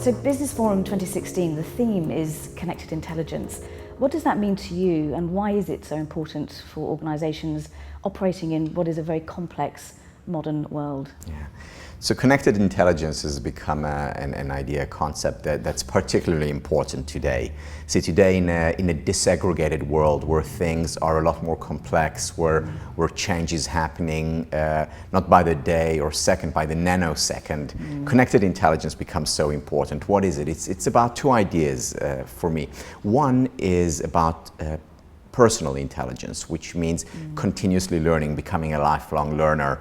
So Business Forum 2016, the theme is connected intelligence. What does that mean to you, and why is it so important for organisations operating in what is a very complex modern world? Yeah. So connected intelligence has become an idea, a concept that's particularly important today. See, today in a disaggregated world where things are a lot more complex, where change is happening not by the day or second, by the nanosecond, connected intelligence becomes so important. What is it? It's about two ideas for me. One is about personal intelligence, which means continuously learning, becoming a lifelong learner.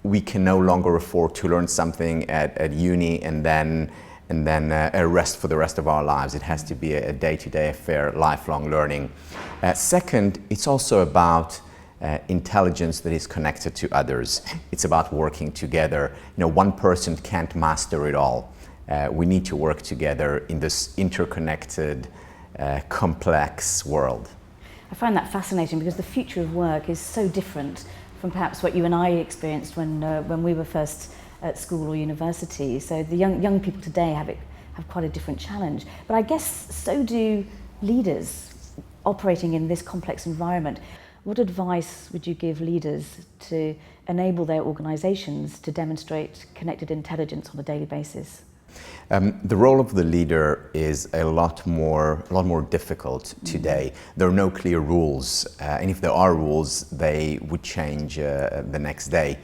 We can no longer afford to learn something at uni and then rest for the rest of our lives. It has to be a day-to-day affair, lifelong learning. Second, it's also about intelligence that is connected to others. It's about working together. One person can't master it all. We need to work together in this interconnected, complex world. I find that fascinating because the future of work is so different from perhaps what you and I experienced when we were first at school or university. So the young people today have quite a different challenge. But I guess so do leaders operating in this complex environment. What advice would you give leaders to enable their organisations to demonstrate connected intelligence on a daily basis? The role of the leader is a lot more difficult today. There are no clear rules, and if there are rules, they would change the next day.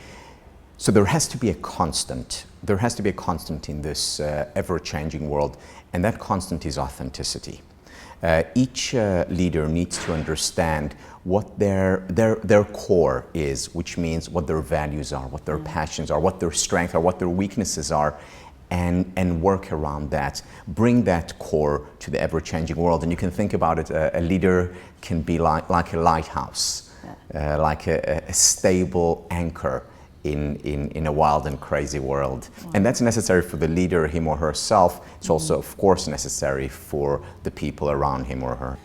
So there has to be a constant. There has to be a constant in this ever-changing world, and that constant is authenticity. Each leader needs to understand what their core is, which means what their values are, what their passions are, what their strengths are, what their weaknesses are, and work around that. Bring that core to the ever-changing world. And you can think about it, a leader can be like a lighthouse, like a stable anchor in a wild and crazy world. Wow. And that's necessary for the leader, him or herself. It's also, of course, necessary for the people around him or her.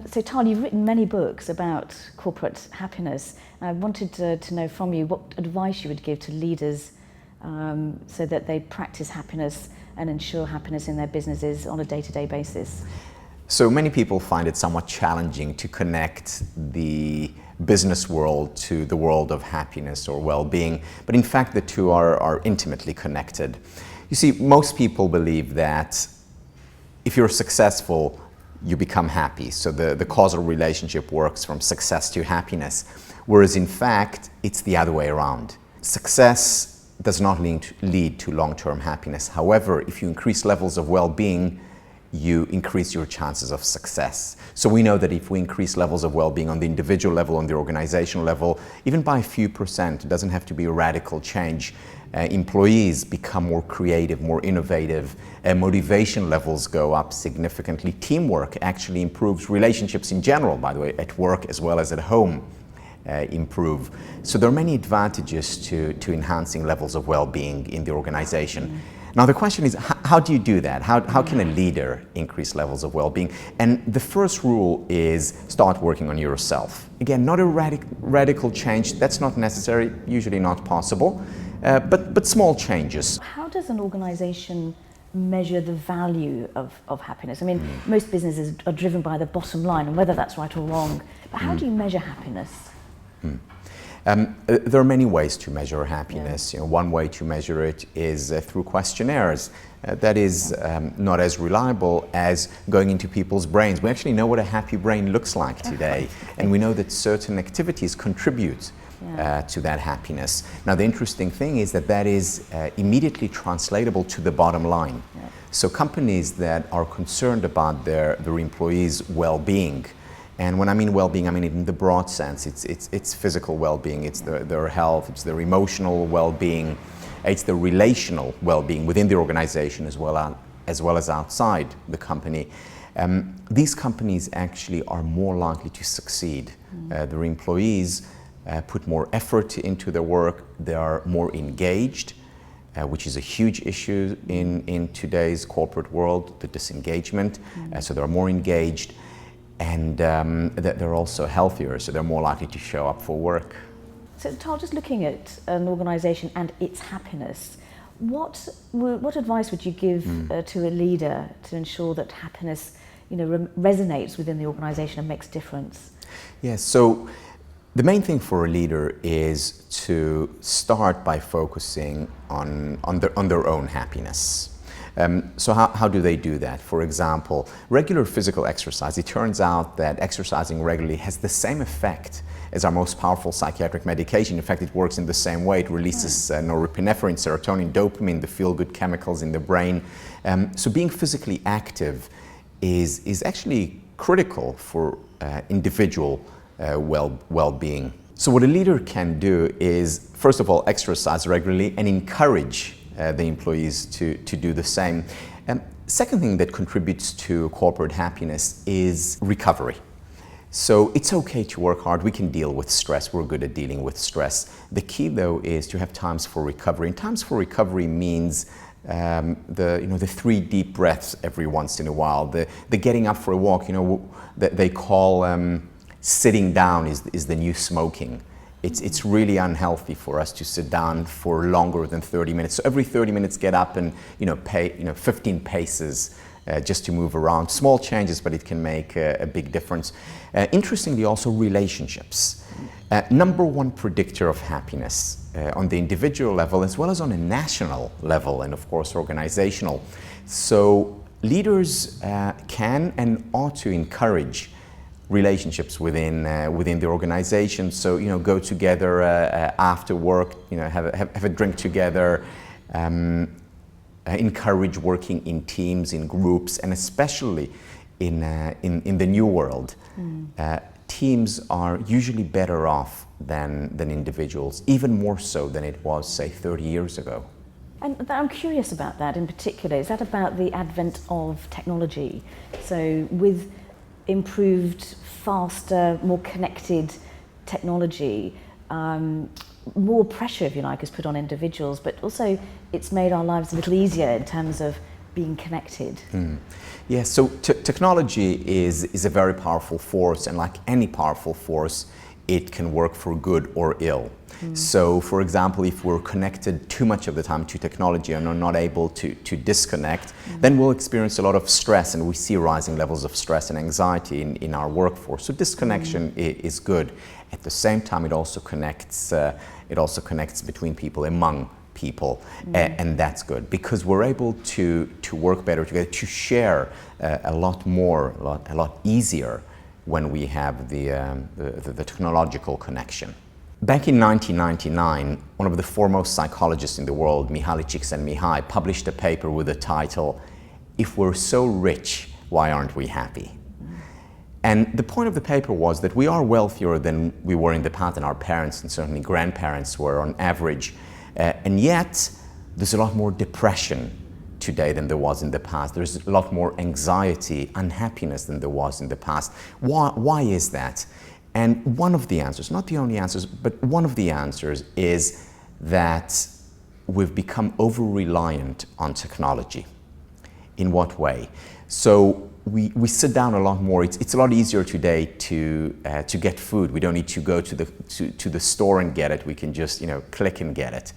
So Tal, you've written many books about corporate happiness. I wanted to know from you what advice you would give to leaders so that they practice happiness and ensure happiness in their businesses on a day-to-day basis. So many people find it somewhat challenging to connect the business world to the world of happiness or well-being, but in fact the two are intimately connected. You see, most people believe that if you're successful, you become happy. So the causal relationship works from success to happiness, whereas in fact it's the other way around. Success does not lead to long-term happiness. However, if you increase levels of well-being, you increase your chances of success. So we know that if we increase levels of well-being on the individual level, on the organizational level, even by a few percent, it doesn't have to be a radical change. Employees become more creative, more innovative, motivation levels go up significantly. Teamwork actually improves. Relationships in general, by the way, at work as well as at home, improve. So there are many advantages to enhancing levels of well-being in the organization. Now the question is, how do you do that? How can a leader increase levels of well-being? And the first rule is start working on yourself. Again, not a radical change, that's not necessary, usually not possible, but small changes. How does an organization measure the value of happiness? I mean, most businesses are driven by the bottom line, and whether that's right or wrong, but how do you measure happiness? There are many ways to measure happiness. One way to measure it is through questionnaires. That is not as reliable as going into people's brains. We actually know what a happy brain looks like today, and we know that certain activities contribute to that happiness. Now the interesting thing is that is immediately translatable to the bottom line. So companies that are concerned about their employees' well-being, and when I mean well-being, I mean it in the broad sense. It's physical well-being, it's their health, it's their emotional well-being, it's the relational well-being within the organization as well as outside the company. These companies actually are more likely to succeed. Their employees put more effort into their work, they are more engaged, which is a huge issue in today's corporate world, the disengagement. So they're more engaged, and they're also healthier, so they're more likely to show up for work. So Tal, just looking at an organisation and its happiness, What advice would you give to a leader to ensure that happiness, resonates within the organisation and makes a difference? Yes, so the main thing for a leader is to start by focusing on their own happiness. So how do they do that? For example, regular physical exercise. It turns out that exercising regularly has the same effect as our most powerful psychiatric medication. In fact, it works in the same way. It releases norepinephrine, serotonin, dopamine, the feel-good chemicals in the brain. So being physically active is actually critical for individual well-being. So what a leader can do is, first of all, exercise regularly and encourage the employees to do the same. Second thing that contributes to corporate happiness is recovery. So it's okay to work hard. We can deal with stress. We're good at dealing with stress. The key, though, is to have times for recovery. And times for recovery means the 3 deep breaths every once in a while. The getting up for a walk. That they call sitting down is the new smoking. It's really unhealthy for us to sit down for longer than 30 minutes. So every 30 minutes, get up and 15 paces just to move around. Small changes, but it can make a big difference. Interestingly, also relationships. Number one predictor of happiness on the individual level as well as on a national level and of course organizational. So leaders can and ought to encourage relationships within the organization. So go together after work, have a drink together. Encourage working in teams, in groups, and especially in the new world. Teams are usually better off than individuals, even more so than it was, say, 30 years ago. And I'm curious about that in particular. Is that about the advent of technology? So with improved, faster, more connected technology, more pressure, if you like, is put on individuals, but also it's made our lives a little easier in terms of being connected. Yeah, so technology is a very powerful force, and like any powerful force, it can work for good or ill. So, for example, if we're connected too much of the time to technology and are not able to disconnect, then we'll experience a lot of stress, and we see rising levels of stress and anxiety in our workforce. So disconnection is good. At the same time, it also connects between people, among people, and that's good because we're able to work better together, to share a lot more, a lot easier when we have the technological connection. Back in 1999, one of the foremost psychologists in the world, Mihaly Csikszentmihalyi, published a paper with the title, "If We're So Rich, Why Aren't We Happy?" And the point of the paper was that we are wealthier than we were in the past, and our parents and certainly grandparents were on average, and yet there's a lot more depression today than there was in the past. There's a lot more anxiety, unhappiness than there was in the past. Why is that? And one of the answers, not the only answers, but one of the answers is that we've become over-reliant on technology. In what way? So we sit down a lot more. It's a lot easier today to get food. We don't need to go to the store and get it. We can just click and get it.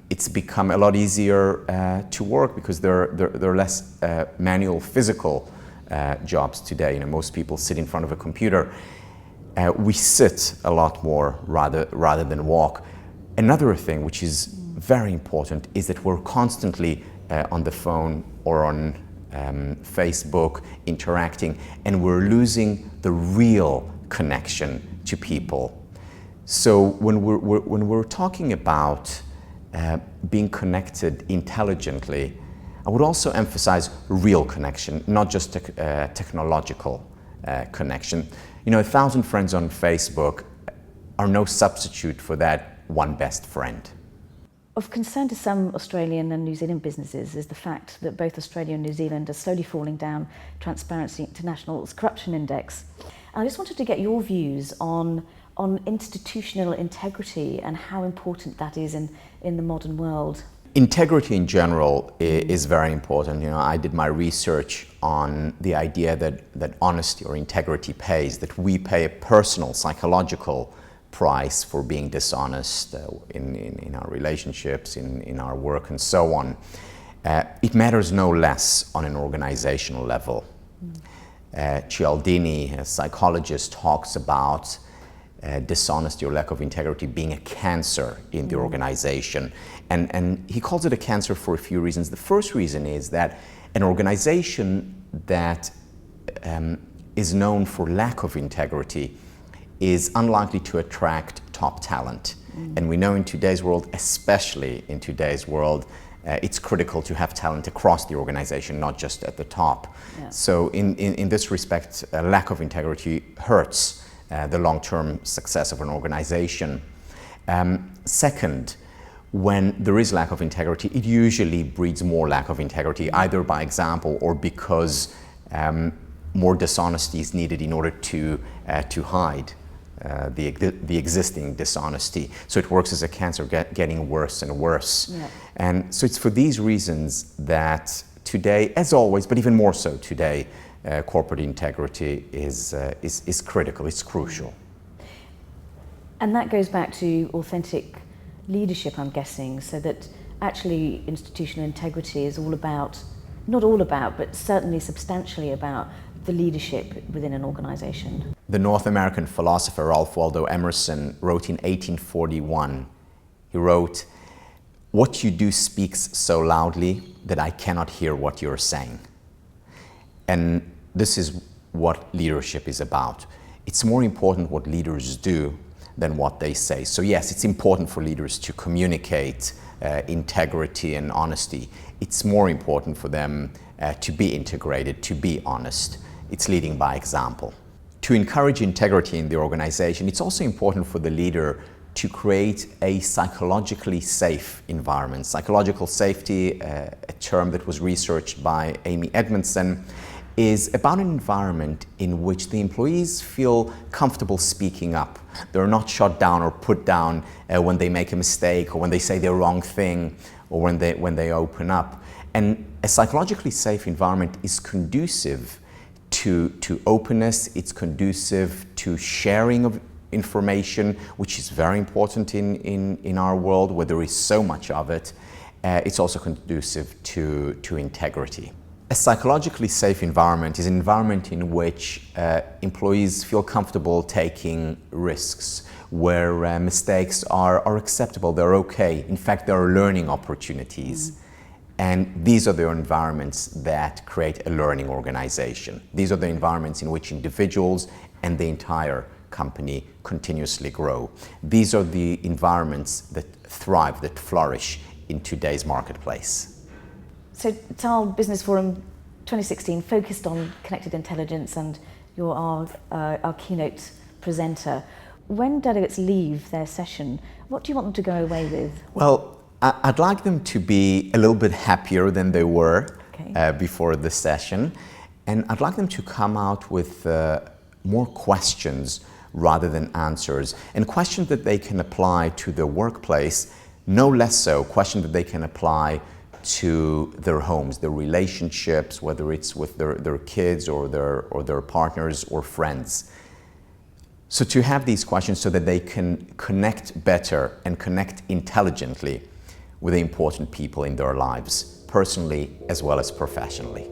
It's become a lot easier to work because there are less manual, physical jobs today. Most people sit in front of a computer. We sit a lot more rather than walk. Another thing which is very important is that we're constantly on the phone or on Facebook interacting, and we're losing the real connection to people. So when we're talking about being connected intelligently, I would also emphasize real connection, not just technological connection. 1,000 friends on Facebook are no substitute for that one best friend. Of concern to some Australian and New Zealand businesses is the fact that both Australia and New Zealand are slowly falling down Transparency International's corruption index. And I just wanted to get your views on institutional integrity and how important that is in the modern world. Integrity in general is very important. I did my research on the idea that honesty or integrity pays, that we pay a personal, psychological price for being dishonest in our relationships, in our work, and so on. It matters no less on an organizational level. Cialdini, a psychologist, talks about dishonesty or lack of integrity being a cancer in the organization. And he calls it a cancer for a few reasons. The first reason is that an organization that is known for lack of integrity is unlikely to attract top talent. And we know in today's world, especially in today's world, it's critical to have talent across the organization, not just at the top. Yeah. So in this respect, a lack of integrity hurts the long-term success of an organization. Second, when there is lack of integrity, it usually breeds more lack of integrity, either by example or because more dishonesty is needed in order to hide the existing dishonesty. So it works as a cancer, getting worse and worse. Yeah. And so it's for these reasons that today, as always, but even more so today, corporate integrity is critical, it's crucial. And that goes back to authentic leadership, I'm guessing, so that actually institutional integrity is all about, not all about, but certainly substantially about the leadership within an organization. The North American philosopher Ralph Waldo Emerson wrote in 1841, he wrote, "What you do speaks so loudly that I cannot hear what you're saying." And this is what leadership is about. It's more important what leaders do than what they say. So yes, it's important for leaders to communicate integrity and honesty. It's more important for them to be integrated, to be honest. It's leading by example. To encourage integrity in the organization, it's also important for the leader to create a psychologically safe environment. Psychological safety, a term that was researched by Amy Edmondson, is about an environment in which the employees feel comfortable speaking up. They're not shut down or put down when they make a mistake or when they say the wrong thing or when they open up. And a psychologically safe environment is conducive to openness, it's conducive to sharing of information, which is very important in our world where there is so much of it. It's also conducive to integrity. A psychologically safe environment is an environment in which employees feel comfortable taking risks, where mistakes are acceptable, they're okay. In fact, there are learning opportunities. And these are the environments that create a learning organization. These are the environments in which individuals and the entire company continuously grow. These are the environments that thrive, that flourish in today's marketplace. So Tal Business Forum 2016 focused on connected intelligence, and you're our keynote presenter. When delegates leave their session, what do you want them to go away with? Well, I'd like them to be a little bit happier than they were before the session, and I'd like them to come out with more questions rather than answers, and questions that they can apply to their workplace, no less so questions that they can apply to their homes, their relationships, whether it's with their kids or their partners or friends. So to have these questions so that they can connect better and connect intelligently with the important people in their lives, personally as well as professionally.